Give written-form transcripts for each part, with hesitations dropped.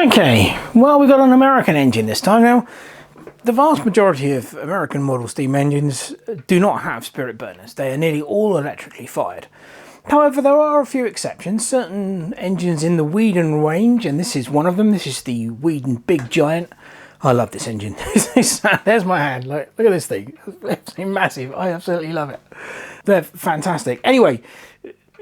Okay, well, we've got an American engine this time. Now, the vast majority of American model steam engines do not have spirit burners. They are nearly all electrically fired. However, there are a few exceptions. Certain engines in the Whedon range, and this is one of them. This is the Whedon Big Giant. I love this engine. There's my hand. Look at this thing. It's massive. I absolutely love it. They're fantastic. Anyway,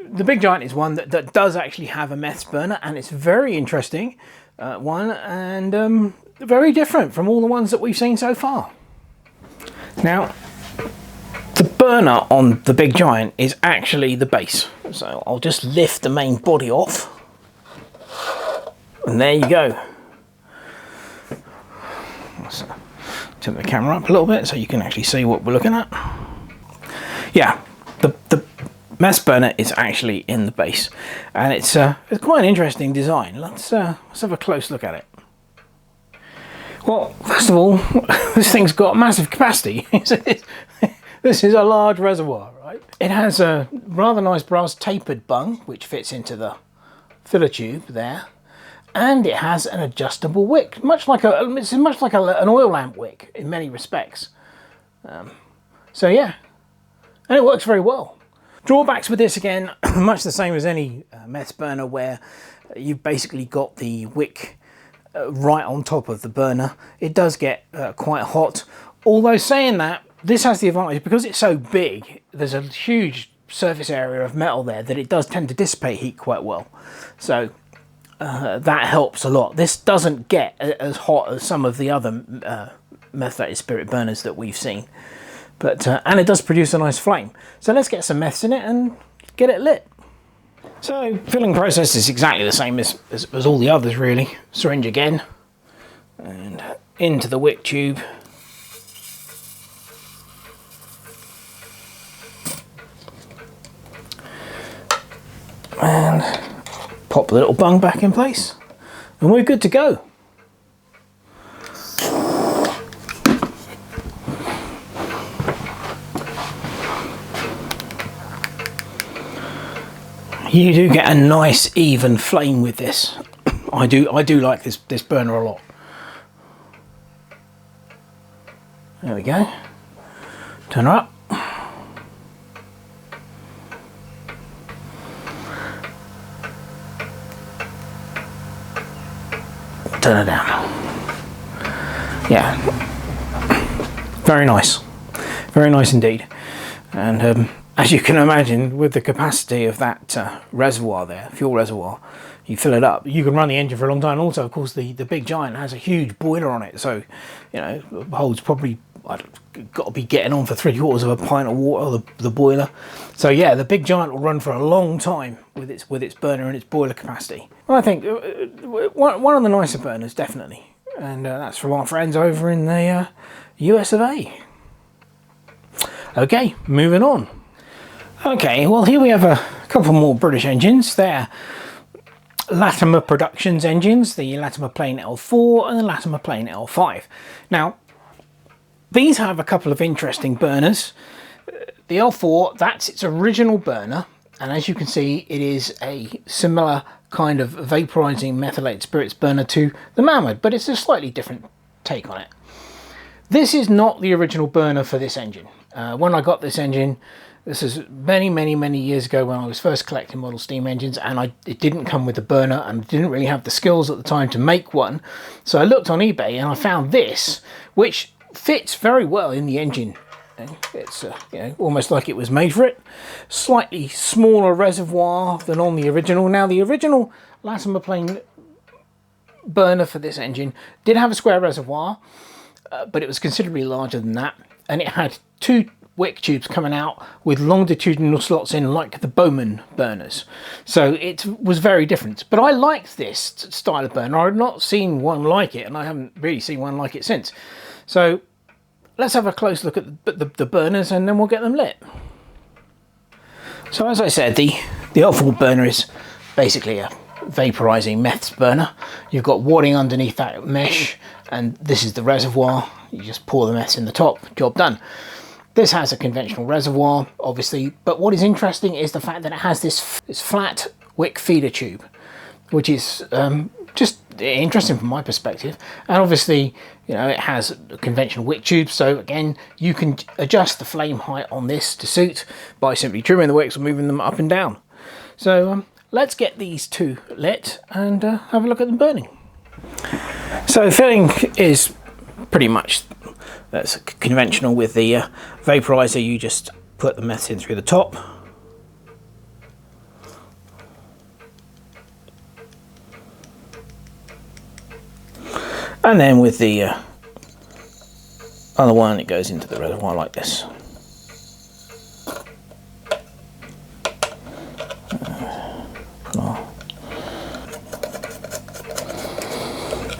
the Big Giant is one that does actually have a meths burner, and it's very interesting one, and very different from all the ones that we've seen so far. Now, the burner on the Big Giant is actually the base. So I'll just lift the main body off, and there you go. Let's turn the camera up a little bit so you can actually see what we're looking at. Yeah, the mess burner is actually in the base, and it's quite an interesting design. Let's have a close look at it. Well, first of all, this thing's got massive capacity. This is a large reservoir, right? It has a rather nice brass tapered bung, which fits into the filler tube there. And it has an adjustable wick, it's much like an oil lamp wick in many respects. So yeah, and it works very well. Drawbacks with this, again, much the same as any meths burner, where you've basically got the wick right on top of the burner. It does get quite hot. Although saying that, this has the advantage, because it's so big, there's a huge surface area of metal there that it does tend to dissipate heat quite well. So that helps a lot. This doesn't get as hot as some of the other methylated spirit burners that we've seen. But and it does produce a nice flame. So let's get some meths in it and get it lit. So filling process is exactly the same as all the others, really. Syringe again, and into the wick tube. And pop the little bung back in place, and we're good to go. You do get a nice even flame with this. I do like this burner a lot. There we go. Turn her up. Turn her down. Yeah. Very nice. Very nice indeed. And as you can imagine, with the capacity of that reservoir there, fuel reservoir, you fill it up, you can run the engine for a long time. Also, of course, the Big Giant has a huge boiler on it, so, you know, it holds probably, got to be getting on for 3/4 of a pint of water, the boiler. So yeah, the Big Giant will run for a long time with its burner and its boiler capacity. I think one of the nicer burners, definitely, and that's from our friends over in the US of A. Okay, moving on. Okay, well, here we have a couple more British engines. They're Latimer Productions engines, the Latimer Plane L4 and the Latimer Plane L5. Now, these have a couple of interesting burners. The L4, that's its original burner, and as you can see, it is a similar kind of vaporizing methylated spirits burner to the Mammoth, but it's a slightly different take on it. This is not the original burner for this engine. When I got this engine, this is many years ago when I was first collecting model steam engines, and it didn't come with a burner, and didn't really have the skills at the time to make one. So I looked on eBay and I found this, which fits very well in the engine. It's you know, almost like it was made for it. Slightly smaller reservoir than on the original. Now, the original Latimer Plane burner for this engine did have a square reservoir, but it was considerably larger than that, and it had two wick tubes coming out with longitudinal slots in, like the Bowman burners. So it was very different. But I liked this style of burner. I've not seen one like it, and I haven't really seen one like it since. So let's have a close look at the burners, and then we'll get them lit. So as I said, the L4 burner is basically a vaporizing meths burner. You've got wadding underneath that mesh, and this is the reservoir. You just pour the meths in the top, job done. This has a conventional reservoir, obviously, but what is interesting is the fact that it has this flat wick feeder tube, which is just interesting from my perspective. And obviously, you know, it has a conventional wick tube, so again, you can adjust the flame height on this to suit by simply trimming the wicks or moving them up and down. So let's get these two lit and have a look at them burning. So filling is pretty much that's conventional with the vaporizer. You just put the meth in through the top. And then with the other one, it goes into the reservoir like this.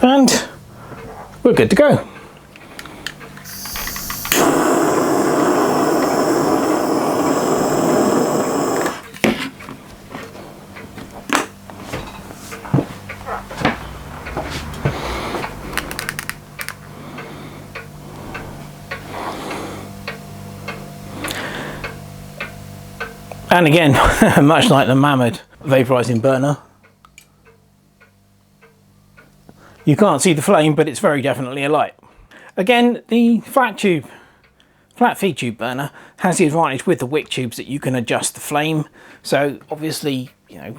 And we're good to go. And again, much like the Mammoth vaporizing burner, you can't see the flame, but it's very definitely alight. Again, the flat feed tube burner has the advantage with the wick tubes that you can adjust the flame. So obviously, you know,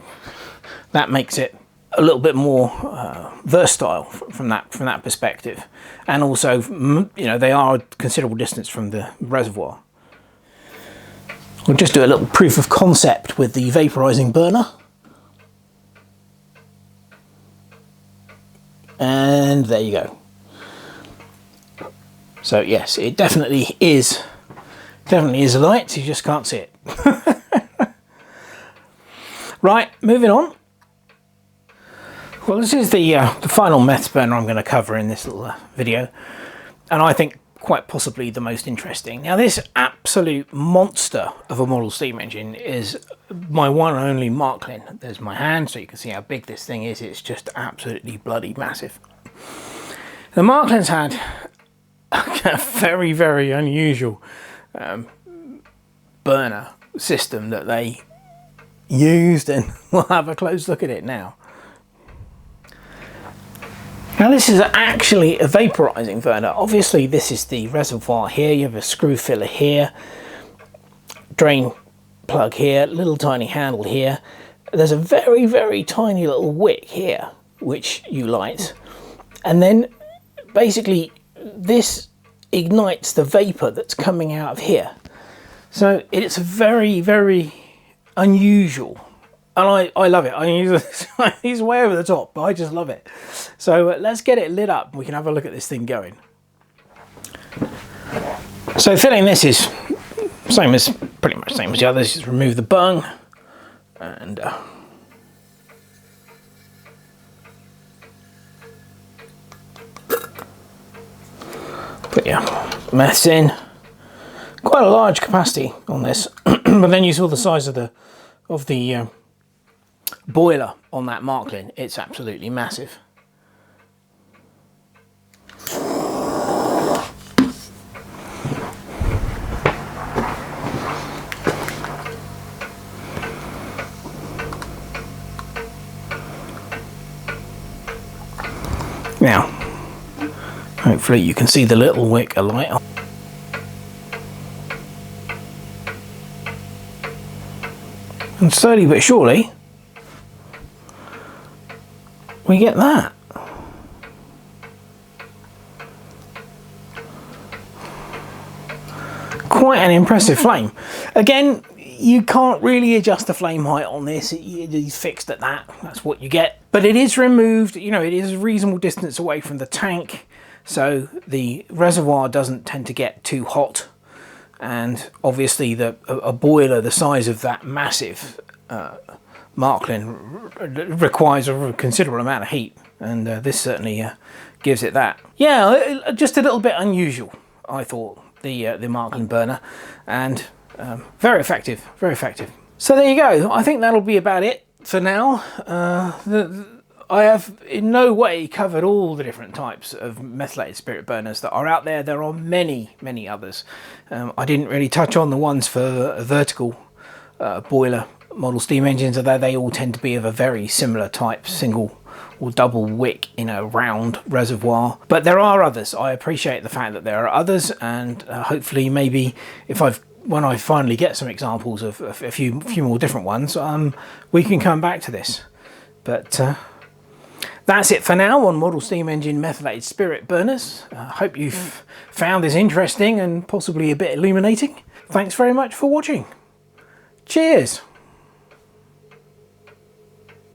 that makes it a little bit more versatile from that perspective. And also, you know, they are a considerable distance from the reservoir. We'll just do a little proof of concept with the vaporizing burner. And there you go. So yes, it definitely is alight, you just can't see it. Right, moving on. Well, this is the final meth burner I'm going to cover in this little video, and I think quite possibly the most interesting. Now, this absolute monster of a model steam engine is my one and only Marklin. There's my hand, so you can see how big this thing is. It's just absolutely bloody massive. The Marklin's had a very, very unusual burner system that they used, and we'll have a close look at it now. Now, this is actually a vaporizing burner. Obviously, this is the reservoir here. You have a screw filler here, drain plug here, little tiny handle here. There's a very, very tiny little wick here, which you light. And then basically this ignites the vapor that's coming out of here. So it's very, very unusual. And I love it. I mean, he's way over the top, but I just love it. So let's get it lit up and we can have a look at this thing going. So filling this is pretty much same as the others. Just remove the bung and put your meths in. Quite a large capacity on this, but then you saw the size of the boiler on that Marklin. It's absolutely massive. Now, hopefully you can see the little wick alight on. And slowly but surely, we get that. Quite an impressive flame. Again, you can't really adjust the flame height on this. It is fixed at that. That's what you get. But it is removed, you know, it is a reasonable distance away from the tank, so the reservoir doesn't tend to get too hot. And obviously a boiler the size of that massive Marklin requires a considerable amount of heat, and this certainly gives it that. Yeah, just a little bit unusual, I thought, the Marklin burner, and very effective, very effective. So there you go. I think that'll be about it for now. I have in no way covered all the different types of methylated spirit burners that are out there. There are many, many others. I didn't really touch on the ones for vertical boiler model steam engines, although they all tend to be of a very similar type, single or double wick in a round reservoir. But there are others. I appreciate the fact that there are others, and hopefully maybe when I finally get some examples of a few more different ones, we can come back to this. But that's it for now on model steam engine methylated spirit burners. Hope you've found this interesting and possibly a bit illuminating. Thanks very much for watching. Cheers!